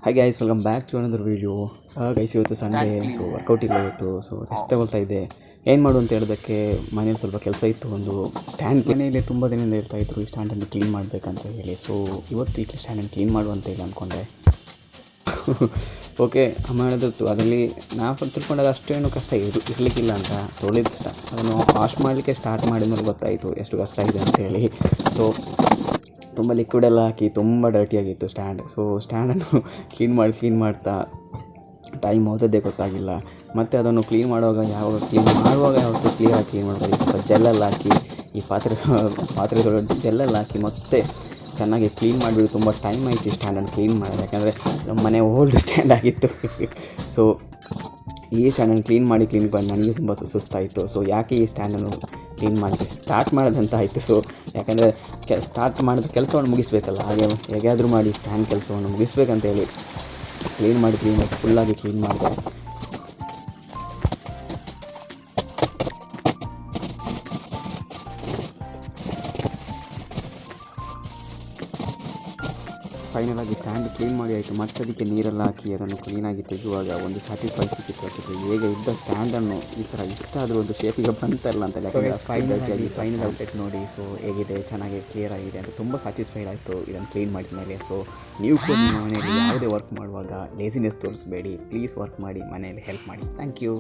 Hi guys, welcome back to another video. Guys, ಇವತ್ತು Sunday, so workout ಇಲ್ಲ ಇವತ್ತು. So rest ತಗೊಳ್ತಾ ಇದ್ದೆ. ಏನು ಮಾಡು ಅಂತ ಹೇಳೋದಕ್ಕೆ ಮನೇಲಿ ಸ್ವಲ್ಪ ಕೆಲಸ ಇತ್ತು. ಒಂದು ಸ್ಟ್ಯಾಂಡ್ ಮನೆಯಲ್ಲಿ ತುಂಬ ದಿನದಿಂದ ಹೇಳ್ತಾಯಿದ್ರು ಈ ಸ್ಟ್ಯಾಂಡನ್ನು ಕ್ಲೀನ್ ಮಾಡಬೇಕಂತ ಹೇಳಿ. ಸೊ ಇವತ್ತು ಈ ಸ್ಟ್ಯಾಂಡನ್ನು ಕ್ಲೀನ್ ಮಾಡುವಂತ ಹೇಳಿ ಅಂದ್ಕೊಂಡೆ. ಓಕೆ, ಮಾಡಿದ್ದು ಅದರಲ್ಲಿ ನಾವು ತಿಳ್ಕೊಂಡಾಗ ಅಷ್ಟೇನು ಕಷ್ಟ ಇರಲಿಕ್ಕಿಲ್ಲ ಅಂತ ತೊಳೆದು ಅದನ್ನು ವಾಶ್ ಮಾಡಲಿಕ್ಕೆ ಸ್ಟಾರ್ಟ್ ಮಾಡಿದ ಮೇಲೆ ಗೊತ್ತಾಯಿತು ಎಷ್ಟು ಕಷ್ಟ ಇದೆ ಅಂತೇಳಿ. ಸೊ ತುಂಬ ಲಿಕ್ವಿಡೆಲ್ಲ ಹಾಕಿ ತುಂಬ ಡರ್ಟಿಯಾಗಿತ್ತು ಸ್ಟ್ಯಾಂಡ್. ಸೊ ಸ್ಟ್ಯಾಂಡನ್ನು ಕ್ಲೀನ್ ಮಾಡ್ತಾ ಟೈಮ್ ಹೋದದ್ದೇ ಗೊತ್ತಾಗಿಲ್ಲ. ಮತ್ತು ಅದನ್ನು ಕ್ಲೀನ್ ಮಾಡುವಾಗ ಯಾವತ್ತೂ ಕ್ಲಿಯರಾಗಿ ಕ್ಲೀನ್ ಮಾಡಬೇಕು. ಸ್ವಲ್ಪ ಜೆಲ್ಲೆಲ್ಲ ಹಾಕಿ ಈ ಪಾತ್ರೆಗಳು ಜೆಲ್ಲೆಲ್ಲ ಹಾಕಿ ಮತ್ತೆ ಚೆನ್ನಾಗಿ ಕ್ಲೀನ್ ಮಾಡಿಬಿಟ್ಟು ತುಂಬ ಟೈಮ್ ಆಯಿತು ಈ ಸ್ಟ್ಯಾಂಡನ್ನು ಕ್ಲೀನ್ ಮಾಡೋದು. ಯಾಕಂದರೆ ನಮ್ಮ ಮನೆ ಓಲ್ಡ್ ಸ್ಟ್ಯಾಂಡ್ ಆಗಿತ್ತು. ಸೊ ಈ ಸ್ಟ್ಯಾಂಡನ್ನು ಕ್ಲೀನ್ ಮಾಡಿ ನನಗೆ ತುಂಬ ಸುಸ್ತಾಯಿತು. ಸೊ ಯಾಕೆ ಈ ಸ್ಟ್ಯಾಂಡನ್ನು ಕ್ಲೀನ್ ಮಾಡಲಿಕ್ಕೆ ಸ್ಟಾರ್ಟ್ ಮಾಡೋದಂತ ಆಯಿತು. ಸೊ ಯಾಕಂದರೆ ಸ್ಟಾರ್ಟ್ ಮಾಡಿದ ಕೆಲಸವನ್ನು ಮುಗಿಸ್ಬೇಕಲ್ಲ, ಹಾಗೆ ಹೇಗಾದರೂ ಮಾಡಿ ಸ್ಟ್ಯಾಂಡ್ ಕೆಲಸವನ್ನು ಮುಗಿಸ್ಬೇಕಂತೇಳಿ ಕ್ಲೀನ್ ಮಾಡಿ ಫುಲ್ಲಾಗಿ ಕ್ಲೀನ್ ಮಾಡಿದೆ. ಫೈನಲಾಗಿ ಸ್ಟ್ಯಾಂಡ್ ಕ್ಲೀನ್ ಮಾಡಿ ಆಯಿತು. ಮತ್ತೆ ಅದಕ್ಕೆ ನೀರೆಲ್ಲ ಹಾಕಿ ಅದನ್ನು ಕ್ಲೀನಾಗಿ ತೆಗೆಯುವಾಗ ಒಂದು ಸ್ಯಾಟಿಸ್ಫೈ ಸಿಕ್ಕಿತ್ತು. ಅದಕ್ಕೆ ಹೇಗೆ ಇದ್ದ ಸ್ಟ್ಯಾಂಡನ್ನು ಈ ಥರ ಇಷ್ಟ ಆದರೂ ಒಂದು ಶೇಪಿಗೆ ಬಂತಲ್ಲ ಅಂತ. ಯಾಕಂದರೆ ಫೈನಲ್ ಔಟ್ಲೆಟ್ ನೋಡಿ. ಸೊ ಹೇಗಿದೆ, ಚೆನ್ನಾಗಿ ಕ್ಲಿಯರ್ ಆಗಿದೆ ಅಂತ ತುಂಬ ಸ್ಯಾಟಿಸ್ಫೈಡ್ ಆಯಿತು ಇದನ್ನು ಕ್ಲೀನ್ ಮಾಡಿದ ಮೇಲೆ. ಸೊ ನೀವು ಕೂಡ ನಿಮ್ಮ ಮನೆಯಲ್ಲಿ ಯಾವುದೇ ವರ್ಕ್ ಮಾಡುವಾಗ ಲೇಸಿನೆಸ್ ತೋರಿಸಬೇಡಿ. ಪ್ಲೀಸ್ ವರ್ಕ್ ಮಾಡಿ, ಮನೆಯಲ್ಲಿ ಹೆಲ್ಪ್ ಮಾಡಿ. Thank you.